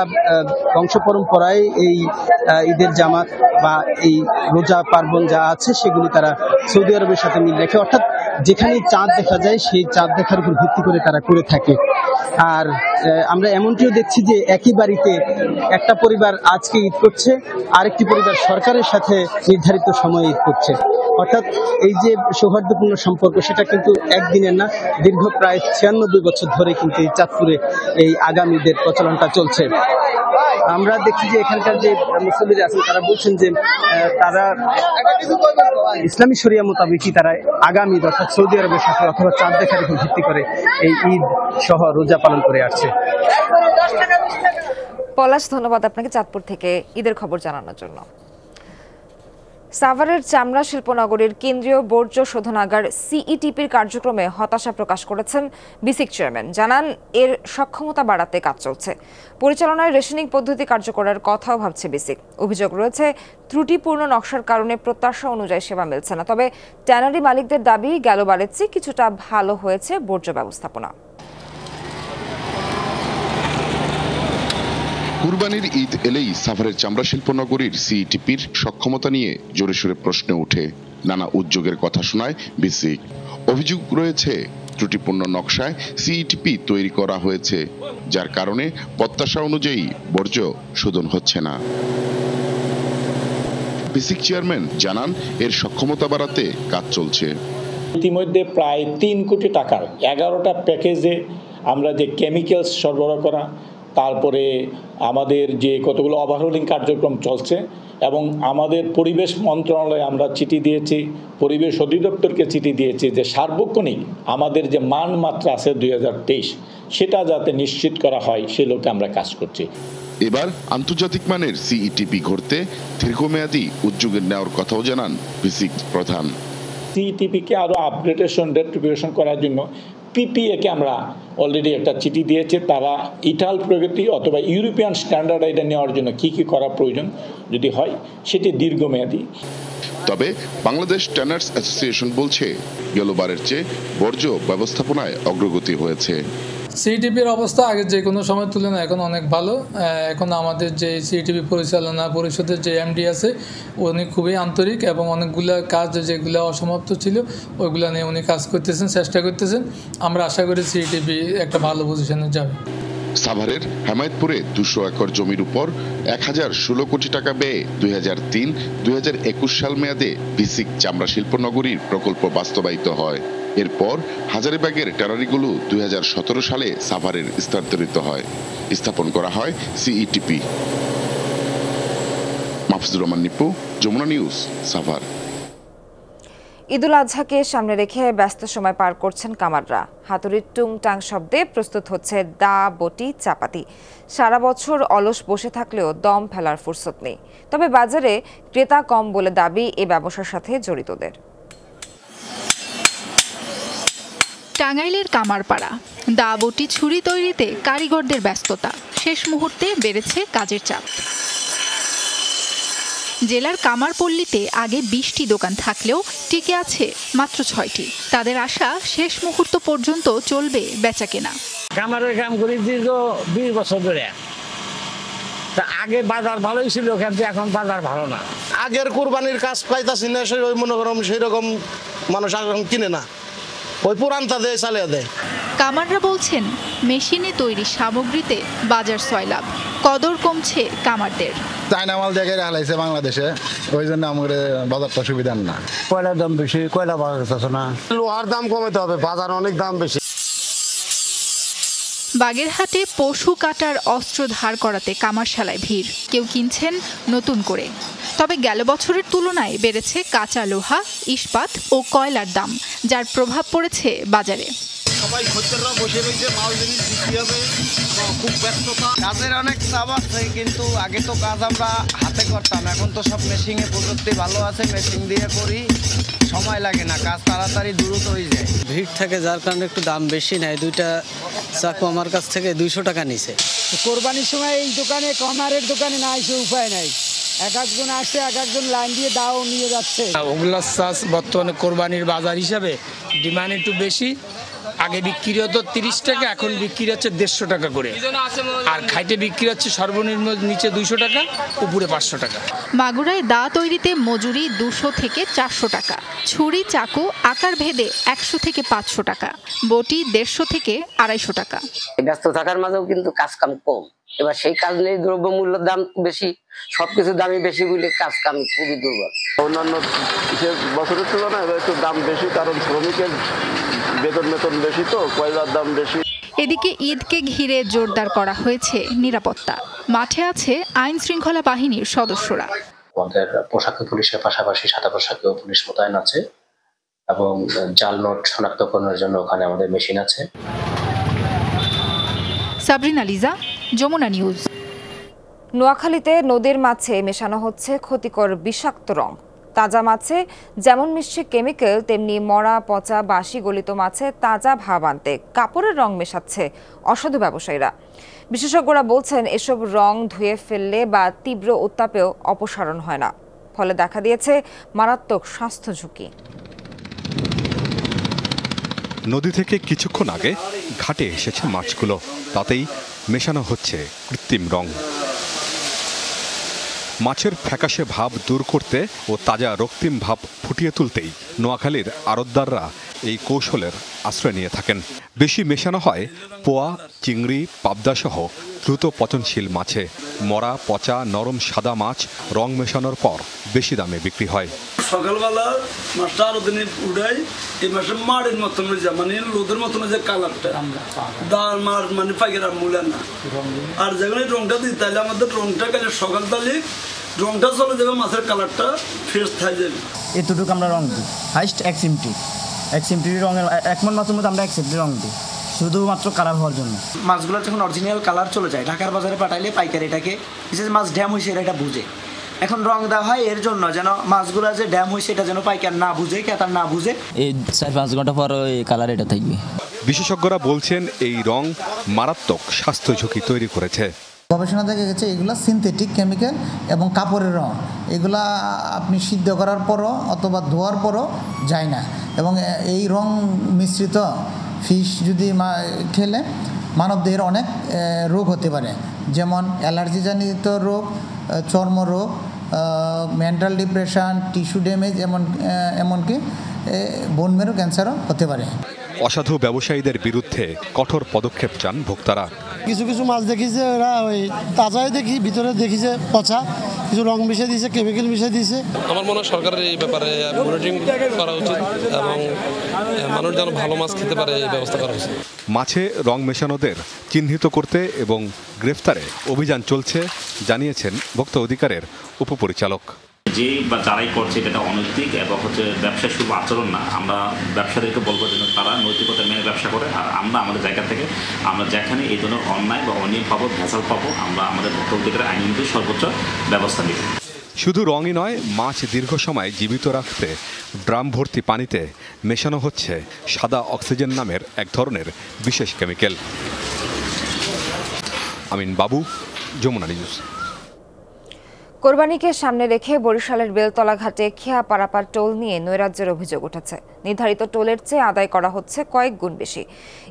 বংশ পরম্পরায় এই ঈদের জামাত বা এই রোজা পার্বণ যা আছে সেগুলি তারা সৌদি আরবের সাথে মিল রেখে, অর্থাৎ যেখানে চাঁদ দেখা যায় সেই চাঁদ দেখার উপর ভিত্তি করে তারা করে থাকে। আর আমরা এমনটিও দেখছি যে একই বাড়িতে একটা পরিবার আজকে ঈদ করছে, আরেকটি পরিবার সরকারের সাথে নির্ধারিত সময়ে ঈদ করছে। অর্থাৎ এই যে সৌহার্দ্যপূর্ণ সম্পর্ক সেটা কিন্তু একদিনের না, দীর্ঘ প্রায় 96 বছর ধরে কিন্তু এই চাঁদপুরে এই আগামী ঈদের প্রচলনটা চলছে। আমরা দেখছি যে এখানকার যে মুসল্লিরা আছেন তারা বলছেন যে তারা ইসলামী শরিয়া মোতাবেকই তারা আগামী ঈদ অর্থাৎ সৌদি আরবের সাথে অথবা চাঁদ দেখার উপর ভিত্তি করে এই ঈদ সহ রোজা পালন করে আসছে। পলাশ, ধন্যবাদ আপনাকে চাঁদপুর থেকে ঈদের খবর জানানোর জন্য। সাভারের চামড়া শিল্পনগরীর কেন্দ্রীয় বর্জ্য শোধনাগার সিইটিপির কার্যক্রমে হতাশা প্রকাশ করেছেন বিসিক চেয়ারম্যান। জানান এর সক্ষমতা বাড়াতে কাজ চলছে, পরিচালনায় রেশনিং পদ্ধতি কার্যকরের কথাও ভাবছে বিসিক। অভিযোগ রয়েছে ত্রুটিপূর্ণ নকশার কারণে প্রত্যাশা অনুযায়ী সেবা মিলছে না। তবে ট্যানারি মালিকদের দাবি গেলবারের চেয়ে কিছুটা ভালো হয়েছে বর্জ্য ব্যবস্থাপনা। কুরবানির ঈদ এলেই সাভারের চামড়া শিল্পনগরীর সিইটিপির সক্ষমতা নিয়ে জোরে সোরে প্রশ্ন ওঠে। নানা উদ্যোগের কথা শোনায় বিসিক। অভিযোগ রয়েছে ত্রুটিপূর্ণ নকশায় সিইটিপি তৈরি করা হয়েছে, যার কারণে প্রত্যাশা অনুযায়ী বর্জ্য শোধন হচ্ছে না। বিসিক চেয়ারম্যান জানান এর সক্ষমতা বাড়াতে কাজ চলছে। ইতিমধ্যে প্রায় 3 কোটি টাকার 11টা প্যাকেজে আমরা যে কেমিক্যালস সরবরাহ করা, তারপরে আমাদের যে কতগুলো ওভারহোলিং কার্যক্রম চলছে এবং আমাদের পরিবেশ মন্ত্রণালয়ে আমরা চিঠি দিয়েছি, পরিবেশ অধিদপ্তরকে চিঠি দিয়েছি যে সার্বক্ষণিক আমাদের যে মানমাত্রা আছে 2023 সেটা যাতে নিশ্চিত করা হয় সে লক্ষ্যে আমরা কাজ করছি। এবার আন্তর্জাতিক মানের সিইটিপি গড়তে দীর্ঘমেয়াদী উদ্যোগের নেওয়ার কথাও জানান বিসিক প্রধান। সিইটিপিকে আরও আপগ্রেডেশন রেট্রিবিউশন করার জন্য পিপিএকে আমরা অলরেডি একটা চিঠি দিয়েছে, তারা ইটাল প্রগতি অথবা ইউরোপিয়ান স্ট্যান্ডার্ড এটা নেওয়ার জন্য কি কি করা প্রয়োজন যদি হয় সেটি দীর্ঘমেয়াদী। তবে বাংলাদেশ ট্যানার্স অ্যাসোসিয়েশন বলছে গেলবারের চেয়ে বর্জ্য ব্যবস্থাপনায় অগ্রগতি হয়েছে। সিইটিপির অবস্থা আগের যে কোনো সময়ের তুলনায় এখন অনেক ভালো। এখন আমাদের যে সিইটিপি পরিচালনা পরিষদের যে এমডি আছে উনি খুবই আন্তরিক এবং অনেকগুলো কাজ যেগুলো অসমাপ্ত ছিল ওইগুলো নিয়ে উনি কাজ করতেছেন, চেষ্টা করতেছেন। আমরা আশা করি সিইটিপি একটা ভালো পজিশনে যাবে। সাভারের হেমায়েতপুরে 200 একর জমির উপর 1016 কোটি টাকা ব্যয়ে 2003-2021 সাল মেয়াদে বিসিক চামড়া শিল্পনগরীর প্রকল্প বাস্তবায়িত হয়। এরপর হাজারীবাগের ট্যানারিগুলো 2017 সালে সাভারের স্থানান্তরিত হয়, স্থাপন করা হয় সিইটিপি। মাহফুজুর রহমান নিপু, যমুনা নিউজ, সাভার। ঈদুল আজহাকে সামনে রেখে ব্যস্ত সময় পার করছেন কামাররা। হাতুড়ির টুংটাং শব্দে প্রস্তুত হচ্ছে দা, বটি, চাপাতি। সারা বছর অলস বসে থাকলেও দম ফেলার ফুরসত নেই। তবে বাজারে ক্রেতা কম বলে দাবি এ ব্যবসার সাথে জড়িতদের। টাঙ্গাইলের কামারপাড়া দা, বটি, ছুরি তৈরিতে কারিগরদের ব্যস্ততা। শেষ মুহূর্তে বেড়েছে কাজের চাপ। জেলার কামারপল্লীতে আগে 20টি দোকান থাকলেও টিকে আছে মাত্র 6টি। তাদের আশা শেষ মুহূর্ত পর্যন্ত চলবে বেচাকেনা। কামারের কাম করি দীর্ঘ 20 বছর ধরে। তা আগে বাজার ভালোই ছিল, কিন্তু এখন বাজার ভালো না। আগের কুরবানির কাজ পাইতাছি না, সেই মনে করম সেই রকম মানুষ এখন কিনে না, ওই পুরানটা দেয় চালিয়ে দেয়। কামাররা বলছেন মেশিনে তৈরি সামগ্রীতে বাজার সয়লাভ, কদর কমছে কামারদের। চায়না মাল দেখে হালাইছে বাংলাদেশে, ওই জন্য আমাদের বাজারটা সুবিধা না। কয়লার দাম বেশি, কয়লা পাওয়া যাচ্ছে না। লোহার দাম কমাতে হবে, বাজার অনেক দাম বেশি। বাগেরহাটে পশু কাটার অস্ত্র ধার করাতে কামারশালায় ভিড়, কেউ কিনছেন নতুন করে। তবে গেল বছরের তুলনায় বেড়েছে কাঁচা লোহা, ইস্পাত ও কয়লার দাম, যার প্রভাব পড়েছে বাজারে। সবাই খদ্দেররা বসে রয়েছে, মাল জিনিস বিক্রি হবে, খুব ব্যস্ততা। কাজের অনেক চাপ আছে, কিন্তু আগে তো কাজ আমরা হাতে করতাম, এখন তো সব মেশিনে প্রযুক্তি ভালো আছে, মেশিন দিয়ে করি, সময় লাগে না, কাজ তাড়াতাড়ি দ্রুত হয়ে যায়। ভিড় থাকে যার কারণে একটু দাম বেশি নেয়। 2টা চাকু আমার কাছ থেকে 200 টাকা নিছে। কোরবানির সময় এই দোকানে কামারের দোকানে না এসে উপায় নাই, এক একজন আসছে, এক একজন লাইন দিয়ে দাও নিয়ে যাচ্ছে। ওগুলোর চাষ বর্তমানে কোরবানির বাজার হিসাবে ডিমান্ড একটু বেশি। আগে বিক্রি হতো 30 টাকা, এখন বিক্রি হচ্ছে 150 টাকা করে। আর খাইটে বিক্রি হচ্ছে সর্বনিম্ন নিচে 200 টাকা, উপরে 500 টাকা। মাগুরায় দা তৈরিতে মজুরি 200 থেকে 400 টাকা, ছুরি চাকু আকার ভেদে 100 থেকে 500 টাকা, বটি 150 থেকে 250 টাকা। ব্যস্ত থাকার মাঝেও কিন্তু কাজ কাম কম, এবার সেই কাজ নেই, দ্রব্যমূল্যের দাম বেশি, সবকিছু দামই বেশি বলে কাজ কাম খুবই দুর্বল। অন্যান্য বছরের তুলনায় একটু দাম বেশি, কারণ শ্রমিকের বেতন বেশি, তো কয়লার দাম বেশি। এদিকে ঈদকে ঘিরে জোরদার করা হয়েছে নিরাপত্তা। মাঠে আছে আইন শৃঙ্খলা বাহিনীর সদস্যরা। আমাদের পোশাকে পুলিশের পাশাপাশি সাদা পোশাকেও পুলিশ মোতায়েন আছে এবং জাল নোট শনাক্তকরণের জন্য ওখানে আমাদের মেশিন আছে। সাবরিনা লিজা, যমুনা নিউজ। নোয়াখালীতে নদীর মাছে মেশানো হচ্ছে ক্ষতিকর বিষাক্ত রং। তাজা মাছে যেমন মিশছে কেমিক্যাল, তেমনি মরা পচা বাসি গলিত মাছে তাজা ভাব আনতে কাপড়ের রং মেশাচ্ছে অসাধু ব্যবসায়ীরা। বিশেষজ্ঞরা বলছেন এসব রং ধুয়ে ফেললে বা তীব্র উত্তাপেও অপসারণ হয় না, ফলে দেখা দিয়েছে মারাত্মক স্বাস্থ্য ঝুঁকি। নদী থেকে কিছুক্ষণ আগে ঘাটে এসেছে মাছগুলো, তাতেই মেশানো হচ্ছে কৃত্রিম রং। মাছের ফ্যাকাশে ভাব দূর করতে ও তাজা রক্তিম ভাব ফুটিয়ে তুলতেই নোয়াখালীর আড়তদাররা এই কৌশলের আশ্রয় নিয়ে থাকেন। বেশি মেশানো হয় পোয়া, চিংড়ি, পাবদাসহ দ্রুত পচনশীল মাছে। মরা পচা নরম সাদা মাছ রং মেশানোর পর বেশি দামে বিক্রি হয়। সকালবেলা মাছটা আরো দিনে উঠাই, এই মাসে মাড়ের মতন মানে লোদের মতন যে কালারটা ডাল মাছ মানে পাইকার মূল্য না। আর যেখানে রংটা দিই তাহলে আমাদের রংটা গেলে সকাল তাহলে রংটা চলে যাবে, মাছের কালারটা ফ্রেশ থাই যাবে। এতটুকু আমরা রং দিই, হাইস্ট 1 চিমটি রঙের 1 মণ মাছের মধ্যে আমরা 1 চিমটি রং দিই, শুধুমাত্র কালার হওয়ার জন্য। মাছগুলো যখন অরিজিনাল কালার চলে যায়, ঢাকার বাজারে পাঠাইলে পাইকারি এটাকে মাছ ড্যাম হয়েছে এটা বুঝে। এখন রং দেওয়া হয় এর জন্য যেন মাছগুলো যে ড্যাম হয়েছে এটা যেন পাইকার না বুঝে, ক্রেতার না বুঝে। এই 4-5 ঘন্টা পর ওই কালার এটা থাকবে। বিশেষজ্ঞরা বলছেন এই রং মারাত্মক স্বাস্থ্য ঝুঁকি তৈরি করেছে। গবেষণা দেখা গেছে এগুলো সিনথেটিক কেমিক্যাল এবং কাপড়ের রং, এগুলা আপনি সিদ্ধ করার পরও অথবা ধোয়ার পরও যায় না, এবং এই রং মিশ্রিত ফিশ যদি খেলে মানবদেহের অনেক রোগ হতে পারে, যেমন অ্যালার্জিজনিত রোগ, চর্মরোগ, মেন্টাল ডিপ্রেশন, টিস্যু ড্যামেজ, এমনকি বোন মেরু ক্যান্সারও হতে পারে। অসাধু ব্যবসায়ীদের বিরুদ্ধে কঠোর পদক্ষেপ চান ভোক্তারা। কিছু কিছু মাছ দেখি যে ওরা ওই তাজাই দেখি, ভিতরে দেখি যে পচা, কিছু রং মিশিয়ে দিয়েছে, কেমিক্যাল মিশিয়ে দিয়েছে। আমার মনে হয় সরকারের এই ব্যাপারে মনিটরিং করা উচিত এবং মানুষ যেন ভালো মাছ খেতে পারে এই ব্যবস্থা করা উচিত। মাছে রং মেশানোদের চিহ্নিত করতে এবং গ্রেফতারে অভিযান চলছে, জানিয়েছেন ভোক্তা অধিকারের উপপরিচালক। যে বা যারাই করছে এটা অনৈতিক এবং ব্যবসায় শুভ আচরণ না। আমরা ব্যবসায়ীদেরকে বলবো যেন তারা নৈতিকতা মেনে ব্যবসা করে, আর আমরা আমাদের জায়গা থেকে আমরা যেখানে এই ধরনের অন্যায় বা অনিয়ম পাবো, ভেজাল পাবো, আমরা আমাদের ভোক্তা অধিকারের আইনগত সর্বোচ্চ ব্যবস্থা নিব। শুধু রঙই নয়, মাছ দীর্ঘ সময় জীবিত রাখতে ড্রাম ভর্তি পানিতে মেশানো হচ্ছে সাদা অক্সিজেন নামের এক ধরনের বিশেষ কেমিক্যাল। আমিন বাবু, যমুনা নিউজ। কোরবানিকে সামনে রেখে বরিশালের বেলতলা ঘাটে খেয়া পারাপার টোল নিয়ে নৈরাজ্যের অভিযোগ উঠেছে। নির্ধারিত টোলের চেয়ে আদায় করা হচ্ছে কয়েক গুণ বেশি।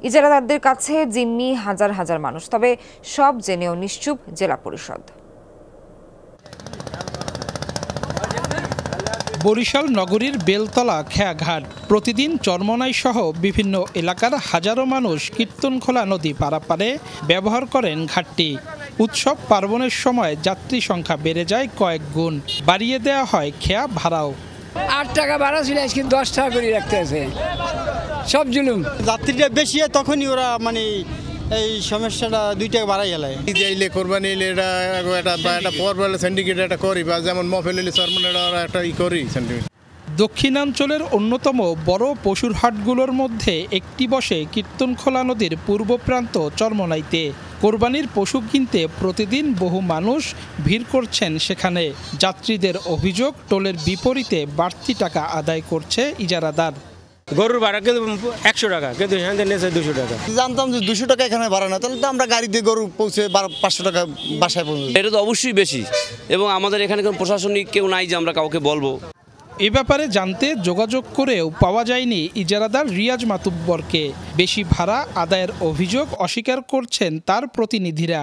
ইজারাদারদের কাছে জিম্মি হাজার হাজার মানুষ, তবে সব জেনেও নিশ্চুপ জেলা পরিষদ। বরিশাল নগরীর বেলতলা খেয়াঘাট প্রতিদিন চরমনাই সহ বিভিন্ন এলাকার হাজারো মানুষ কীর্তনখোলা নদী পারাপারে ব্যবহার করেন ঘাটটি। উৎসব পার্বণের সময় যাত্রী সংখ্যা বেড়ে যায় কয়েক গুণ, বাড়িয়ে দেওয়া হয় খেয়া ভাড়াও। 8 টাকা ভাড়া ছিল, আজকে 10 টাকা করে রাখতে আছে, সব জুলুম। যাত্রীটা বেশি হয় তখনই ওরা মানে এই সমস্যাটা 2 টাকা বাড়াই গেলে এলে কোরবানি এলে এটা পরবারে সিন্ডিকেট একটা করি, বা যেমন মফেল এলে সরমনেরা একটা করি সিন্ডিকেট। দক্ষিণাঞ্চলের অন্যতম বড় পশুর হাটগুলোর মধ্যে একটি বসে কীর্তনখোলা নদীর পূর্ব প্রান্ত চরমনাইতে। কোরবানির পশু কিনতে প্রতিদিন বহু মানুষ ভিড় করছেন সেখানে। যাত্রীদের অভিযোগ, টোলের বিপরীতে বাড়তি টাকা আদায় করছে ইজারাদার। গরুর ভাড়া কিন্তু 100 টাকা, কিন্তু এখানে নেছে 200 টাকা। জানতাম যে 200 টাকা এখানে ভাড়া না, তাহলে তো আমরা গাড়ি দিয়ে গরু পৌঁছে 500 টাকা বাসায় পৌঁছে। এটা তো অবশ্যই বেশি, এবং আমাদের এখানে কোনো প্রশাসনিক কেউ নাই যে আমরা কাউকে বলবো। এ ব্যাপারে জানতে যোগাযোগ করেও পাওয়া যায়নি ইজারাদার রিয়াজ মাতুব্বরকে। বেশি ভাড়া আদায়ের অভিযোগ অস্বীকার করছেন তার প্রতিনিধিরা।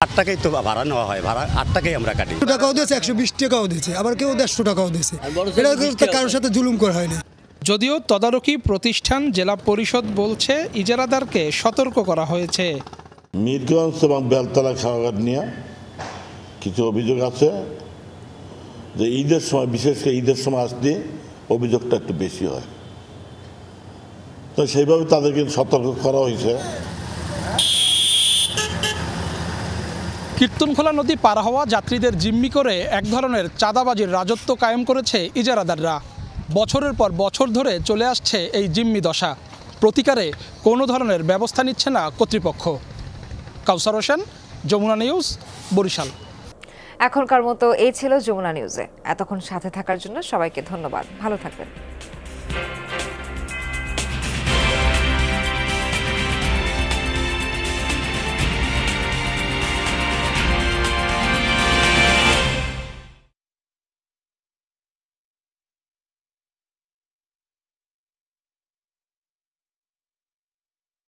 8 টাকাই তো ভাড়া নেওয়া হয়, ভাড়া 8 টাকাই আমরা কাটি। 200 টাকাও দিয়েছে, 120 টাকাও দিয়েছে, আবার কেউ 150 টাকাও দিয়েছে। এটা কারোর সাথে জুলুম করা হয়নি। যদিও তদারকি প্রতিষ্ঠান জেলা পরিষদ বলছে ইজারাদারকে সতর্ক করা হয়েছে। মিরগঞ্জ এবং বেলতলা খাওয়াঘাট নিয়ে কিছু অভিযোগ আছে যে ঈদের সময়, বিশেষ করে ঈদের সময় আসলে অভিযোগটা একটু বেশি হয়, তো সেইভাবে তাদেরকে সতর্ক করা হয়েছে। কীর্তনখোলা নদী পার হওয়া যাত্রীদের জিম্মি করে এক ধরনের চাঁদাবাজির রাজত্ব কায়েম করেছে ইজারাদাররা। বছরের পর বছর ধরে চলে আসছে এই জিম্মি দশা। প্রতিকারে কোনো ধরনের ব্যবস্থা নিচ্ছে না কর্তৃপক্ষ। কাউসার হোসেন, যমুনা নিউজ, বরিশাল। এখনকার মতো এই ছিল যমুনা নিউজে। এতক্ষণ সাথে থাকার জন্য সবাইকে ধন্যবাদ। ভালো থাকবেন।